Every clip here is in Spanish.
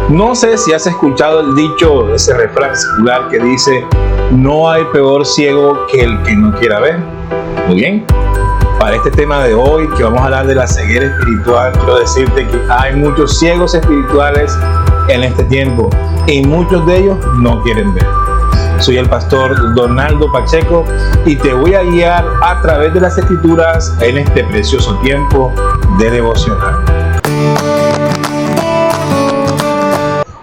No sé si has escuchado el dicho, ese refrán secular que dice: no hay peor ciego que el que no quiera ver. Muy bien, para este tema de hoy, que vamos a hablar de la ceguera espiritual, quiero decirte que hay muchos ciegos espirituales en este tiempo y muchos de ellos no quieren ver. Soy el pastor Donaldo Pacheco y te voy a guiar a través de las Escrituras en este precioso tiempo de devocional.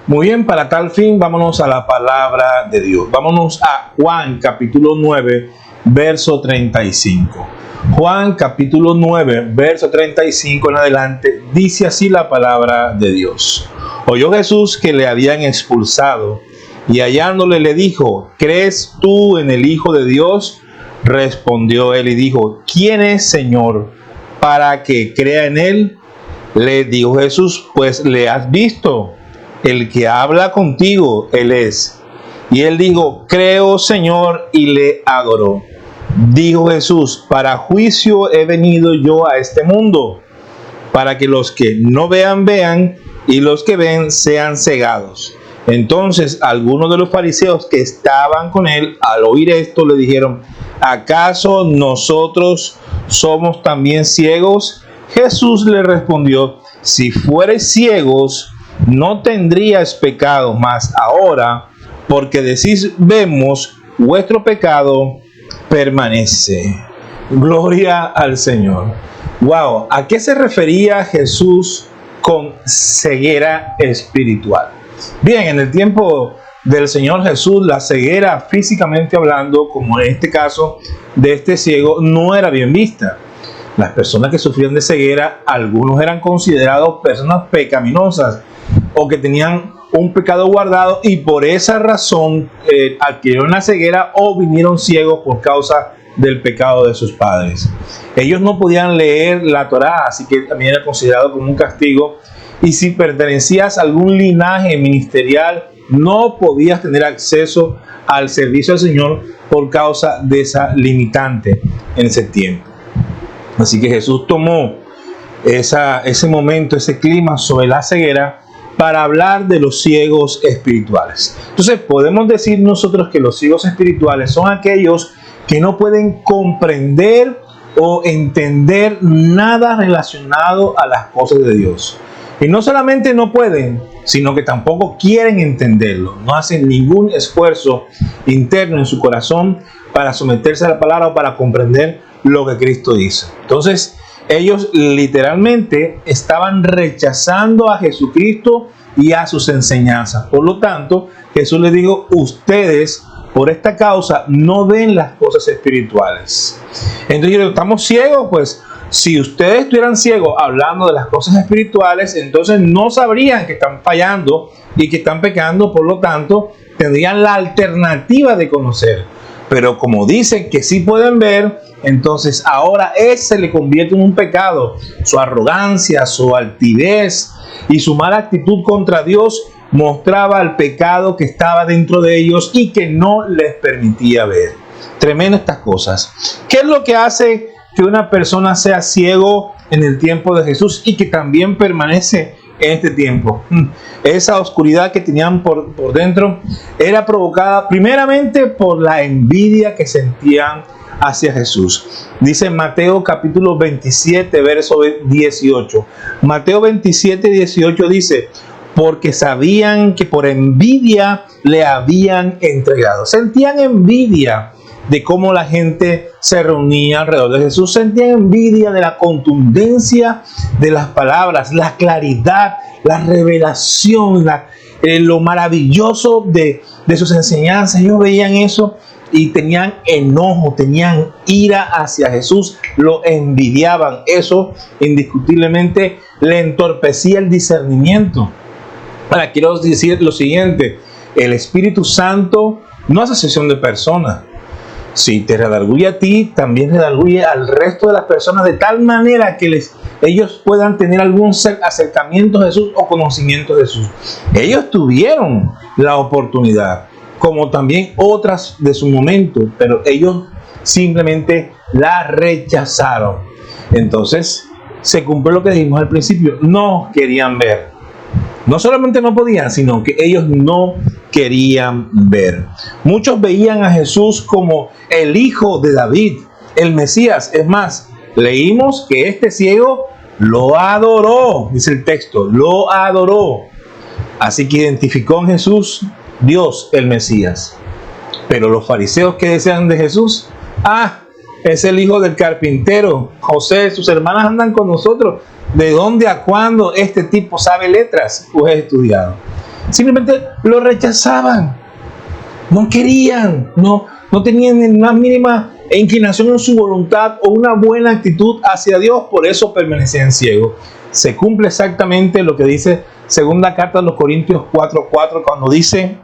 Muy bien, para tal fin, vámonos a la palabra de Dios. Vámonos a Juan capítulo 9, verso 35. Juan capítulo 9, verso 35 en adelante, dice así la palabra de Dios. Oyó Jesús que le habían expulsado y hallándole le dijo: ¿crees tú en el Hijo de Dios? Respondió él y dijo: ¿quién es, Señor, para que crea en él? Le dijo Jesús: pues le has visto. El que habla contigo, él es. Y él dijo: creo, Señor, y le adoró. Dijo Jesús: para juicio he venido yo a este mundo, para que los que no vean, vean, y los que ven sean cegados. Entonces algunos de los fariseos que estaban con él, al oír esto, le dijeron: ¿acaso nosotros somos también ciegos? Jesús le respondió: si fueres ciegos, no tendríais pecado, mas ahora, porque decís vemos, vuestro pecado permanece. Gloria al Señor. Wow, ¿a qué se refería Jesús con ceguera espiritual? Bien, en el tiempo del Señor Jesús, la ceguera, físicamente hablando, como en este caso de este ciego, no era bien vista. Las personas que sufrían de ceguera, algunos eran considerados personas pecaminosas o que tenían un pecado guardado y por esa razón adquirieron la ceguera o vinieron ciegos por causa del pecado de sus padres. Ellos no podían leer la Torá, así que también era considerado como un castigo, y si pertenecías a algún linaje ministerial no podías tener acceso al servicio del Señor por causa de esa limitante en ese tiempo. Así que Jesús tomó ese momento, ese clima sobre la ceguera para hablar de los ciegos espirituales. Entonces podemos decir nosotros que los ciegos espirituales son aquellos que no pueden comprender o entender nada relacionado a las cosas de Dios. Y no solamente no pueden, sino que tampoco quieren entenderlo. No hacen ningún esfuerzo interno en su corazón para someterse a la palabra o para comprender lo que Cristo dice. Entonces, ellos literalmente estaban rechazando a Jesucristo y a sus enseñanzas. Por lo tanto, Jesús les dijo: ustedes por esta causa no ven las cosas espirituales. Entonces, ¿estamos ciegos? Pues si ustedes estuvieran ciegos hablando de las cosas espirituales, entonces no sabrían que están fallando y que están pecando. Por lo tanto, tendrían la alternativa de conocer. Pero como dicen que sí pueden ver, entonces ahora ese le convierte en un pecado. Su arrogancia, su altivez y su mala actitud contra Dios mostraba el pecado que estaba dentro de ellos y que no les permitía ver. Tremendo estas cosas. ¿Qué es lo que hace que una persona sea ciego en el tiempo de Jesús y que también permanece en este tiempo? Esa oscuridad que tenían por dentro era provocada primeramente por la envidia que sentían hacia Jesús. Dice Mateo capítulo 27, verso 18. Mateo 27, 18 dice: porque sabían que por envidia le habían entregado. Sentían envidia de cómo la gente se reunía alrededor de Jesús. Sentían envidia de la contundencia de las palabras, la claridad, la revelación, lo maravilloso de sus enseñanzas. Ellos veían eso y tenían enojo, tenían ira hacia Jesús, lo envidiaban. Eso indiscutiblemente le entorpecía el discernimiento. Ahora quiero decir lo siguiente: el Espíritu Santo no hace excepción de personas. Si te redarguye a ti, también redarguye al resto de las personas, de tal manera que ellos puedan tener algún acercamiento a Jesús o conocimiento de Jesús. Ellos tuvieron la oportunidad, como también otras de su momento, pero ellos simplemente la rechazaron. Entonces se cumplió lo que dijimos al principio: no querían ver. No solamente no podían, sino que ellos no querían ver. Muchos veían a Jesús como el hijo de David, el Mesías. Es más, leímos que este ciego lo adoró, dice el texto, lo adoró. Así que identificó en Jesús Dios, el Mesías. Pero los fariseos, ¿qué desean de Jesús? Es el hijo del carpintero. José, sus hermanas andan con nosotros. ¿De dónde a cuándo este tipo sabe letras? Pues estudiado. Simplemente lo rechazaban. No querían, no tenían ni la mínima inclinación en su voluntad o una buena actitud hacia Dios. Por eso permanecían ciegos. Se cumple exactamente lo que dice segunda carta de los Corintios 4:4, cuando dice: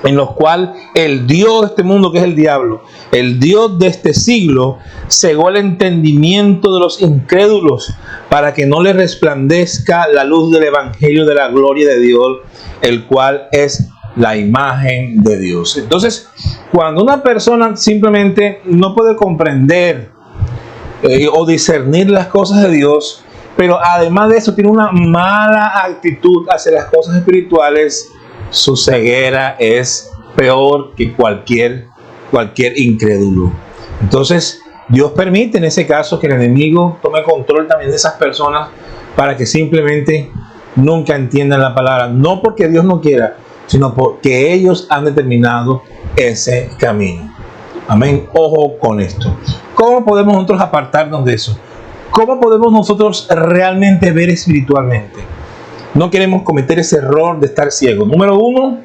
en los cuales el Dios de este mundo, que es el diablo, el Dios de este siglo, cegó el entendimiento de los incrédulos para que no les resplandezca la luz del evangelio de la gloria de Dios, el cual es la imagen de Dios. Entonces, cuando una persona simplemente no puede comprender o discernir las cosas de Dios, pero además de eso tiene una mala actitud hacia las cosas espirituales, su ceguera es peor que cualquier incrédulo. Entonces, Dios permite en ese caso que el enemigo tome control también de esas personas para que simplemente nunca entiendan la palabra. No porque Dios no quiera, sino porque ellos han determinado ese camino. Amén. Ojo con esto. ¿Cómo podemos nosotros apartarnos de eso? ¿Cómo podemos nosotros realmente ver espiritualmente? No queremos cometer ese error de estar ciego. Número 1,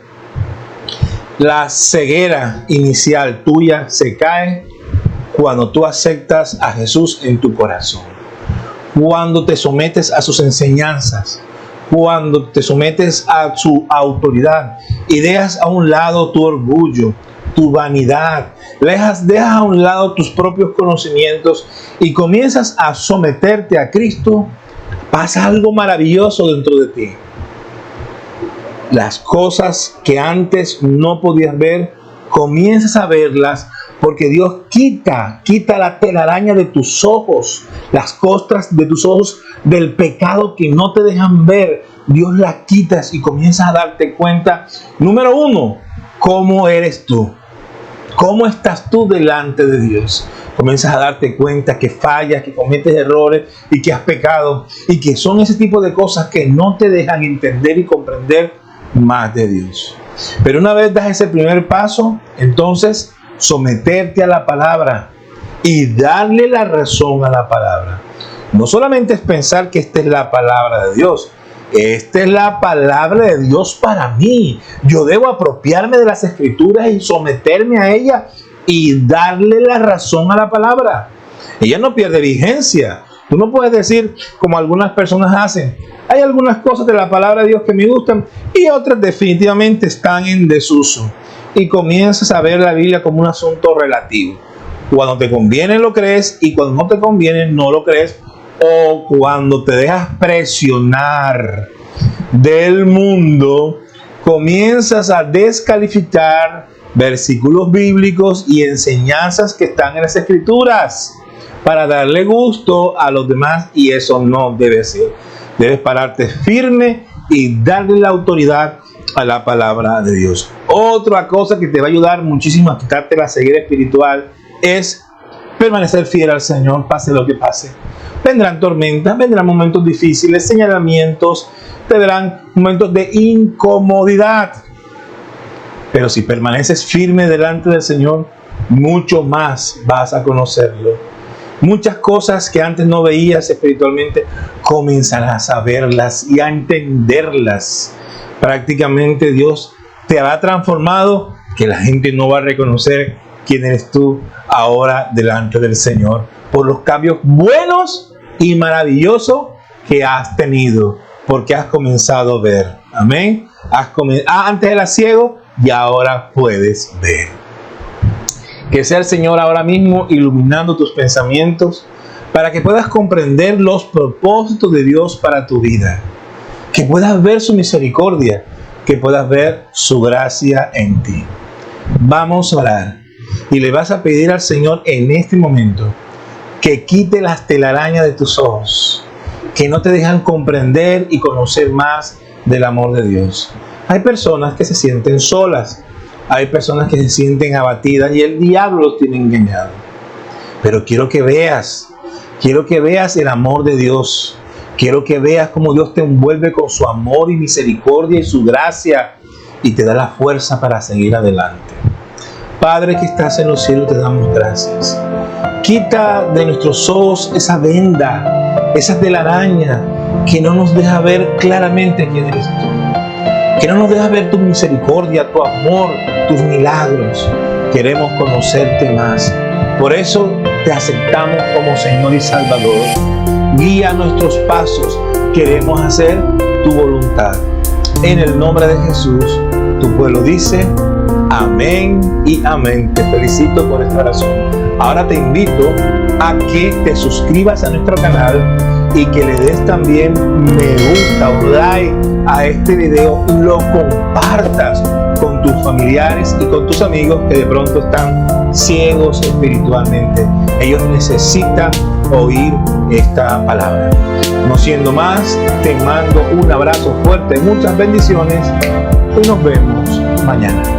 la ceguera inicial tuya se cae cuando tú aceptas a Jesús en tu corazón. Cuando te sometes a sus enseñanzas. Cuando te sometes a su autoridad y dejas a un lado tu orgullo, tu vanidad, dejas a un lado tus propios conocimientos y comienzas a someterte a Cristo, pasa algo maravilloso dentro de ti. Las cosas que antes no podías ver, comienzas a verlas porque Dios quita la telaraña de tus ojos, las costras de tus ojos del pecado que no te dejan ver. Dios las quitas y comienzas a darte cuenta. Número 1, ¿cómo eres tú? ¿Cómo estás tú delante de Dios? Comienzas a darte cuenta que fallas, que cometes errores y que has pecado y que son ese tipo de cosas que no te dejan entender y comprender más de Dios. Pero una vez das ese primer paso, entonces someterte a la palabra y darle la razón a la palabra. No solamente es pensar que esta es la palabra de Dios. Esta es la palabra de Dios para mí. Yo debo apropiarme de las escrituras y someterme a ella y darle la razón a la palabra. Ella no pierde vigencia. Tú no puedes decir, como algunas personas hacen, hay algunas cosas de la palabra de Dios que me gustan y otras definitivamente están en desuso. Y comienzas a ver la Biblia como un asunto relativo. Cuando te conviene lo crees y cuando no te conviene no lo crees. O cuando te dejas presionar del mundo, comienzas a descalificar versículos bíblicos y enseñanzas que están en las escrituras para darle gusto a los demás, y eso no debe ser. Debes pararte firme y darle la autoridad a la palabra de Dios. Otra cosa que te va a ayudar muchísimo a quitarte la ceguera espiritual es permanecer fiel al Señor, pase lo que pase. Vendrán tormentas, vendrán momentos difíciles, señalamientos, te verán momentos de incomodidad. Pero si permaneces firme delante del Señor, mucho más vas a conocerlo. Muchas cosas que antes no veías espiritualmente, comenzarás a verlas y a entenderlas. Prácticamente Dios te habrá transformado que la gente no va a reconocer quién eres tú ahora delante del Señor por los cambios buenos y maravillosos que has tenido, porque has comenzado a ver. Amén. Antes eras ciego y ahora puedes ver. Que sea el Señor ahora mismo iluminando tus pensamientos para que puedas comprender los propósitos de Dios para tu vida. Que puedas ver su misericordia, que puedas ver su gracia en ti. Vamos a orar y le vas a pedir al Señor en este momento que quite las telarañas de tus ojos, que no te dejan comprender y conocer más del amor de Dios. Hay personas que se sienten solas, hay personas que se sienten abatidas y el diablo los tiene engañados. Pero quiero que veas el amor de Dios. Quiero que veas cómo Dios te envuelve con su amor y misericordia y su gracia y te da la fuerza para seguir adelante. Padre que estás en los cielos, te damos gracias. Quita de nuestros ojos esa venda, esa telaraña que no nos deja ver claramente quién eres tú. Que no nos deja ver tu misericordia, tu amor, tus milagros. Queremos conocerte más. Por eso te aceptamos como Señor y Salvador. Guía nuestros pasos. Queremos hacer tu voluntad. En el nombre de Jesús, tu pueblo dice amén y amén. Te felicito por esta oración. Ahora te invito a que te suscribas a nuestro canal y que le des también me gusta o like a este video y lo compartas con tus familiares y con tus amigos que de pronto están ciegos espiritualmente. Ellos necesitan oír esta palabra. No siendo más, te mando un abrazo fuerte, muchas bendiciones y nos vemos mañana.